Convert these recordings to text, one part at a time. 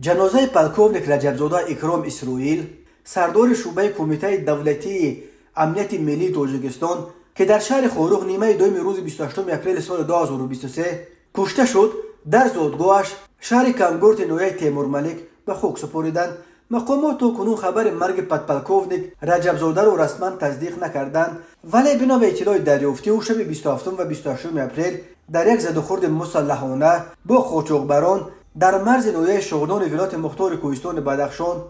جنازه پلکوونیک رجبزاده اکرام اسرائیل سردار شعبه کمیته دولتی امنیت ملی تاجیکستان که در شهر خوروغ نیمه دوم روز 28 اپریل سال 2023 کشته شد، در زادگاهش شهر کمگورت نویه تیمور ملک به خاک سپردند. مقامات تا کنون خبر مرگ پلکوونیک رجبزاده را رسما تصدیق نکردند، ولی بنا به اطلاع دریافتی او شب 27 و 28 اپریل در یک زدوخورد مسلحانه با قاچاقبران در مرز نویه شغنان ولایت مختار کوهستان بدخشان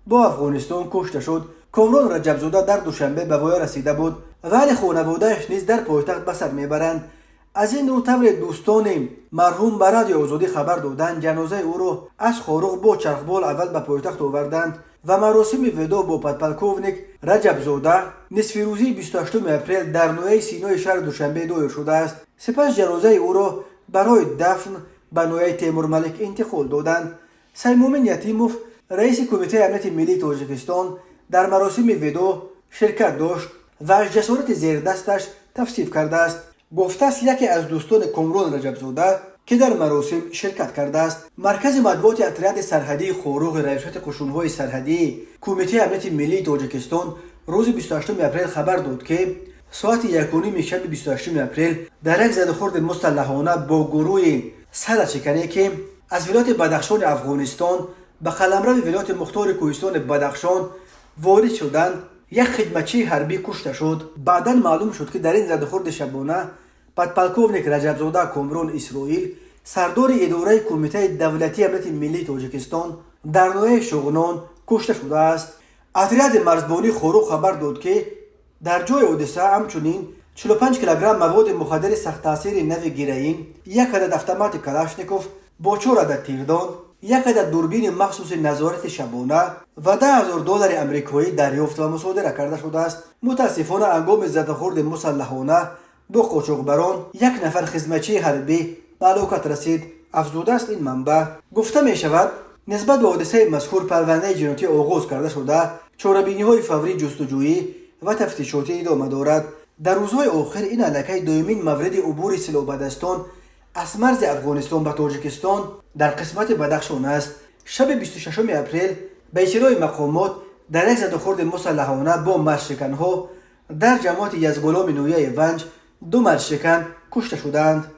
با افغانستان کشته شد. کامران رجبزاده در دوشنبه به ویا رسیده بود، ولی خانواده‌اش نیز در پایتخت به سر میبرند. از این رو طور دوستان مرحوم به رادیو آزادی خبر دادند جنازه او را از خوروغ با چرخبال اول به پایتخت آوردند و مراسم وداع با پلکوونیک رجبزاده نصف روزی 28 اپریل در نویه سینای شهر دوشنبه دایر شده است. سپس جنازه او را برای دفن به نویه تیمور ملک انتقال دادند. سیمومین یتیموف رئیس کمیته امنیت ملی تاجیکستان در مراسم وداع شرکت داشت و از جسارت زیردستش توصیف کرده است. گفته است یکی از دوستان کامران رجبزاده که در مراسم شرکت کرده است. مرکز مطبوعات اتریاد سرحدی خوروغ ریاست قشون‌های سرحدی کمیته امنیت ملی تاجیکستان روز 28 اپریل خبر داد که ساعت 1:30 شب 28 اپریل در یک زدوخورد مسلحانه با گروه صدرشکنی که از ولایت بدخشان افغانستان به قلمرو ولایت مختار کوهستان بدخشان وارد شدند، یک خدمتچی حربی کشته شد. بعدا معلوم شد که در این زدوخورد شبانه پلکوونیک رجبزاده کامران اسرائیل سردار اداره کمیته دولتی امنیت ملی تاجیکستان در نویه شغنان کشته شده است. اتریاد مرزبانی خوروغ خبر داد که در جای حادثه همچنین 45 کیلوگرم مواد مخدر سخت تاثیر نوع گیرین، یک عدد اتومات کلاشنیکوف با 4 عدد تیردان، یک عدد دوربین مخصوص نظارت شبانه و $10,000 امریکایی دریافت و مصادره کرده شده است. متاسفانه هنگام زدوخورد مسلحانه دو قاچاقبران یک نفر خدمتچی حربی به هلاکت رسید، افزوده است این منبع. گفته می شود نسبت به حادثه مذکور پرونده جنایتی آغاز کرده شده، چاره‌بینی‌های فوری جستجویی و تفتیشاتی ادامه دارد. در روزهای آخر این علاقه دومین مورد عبور سلاح بدستان از مرز افغانستان به تاجیکستان در قسمت بدخشان است. شب 26 اپریل به اطلاع مقامات در یک زدوخورد مسلحانه با مردشکن‌ها در جماعت یزگلام نویه ونج 2 مردشکن کشته شدند.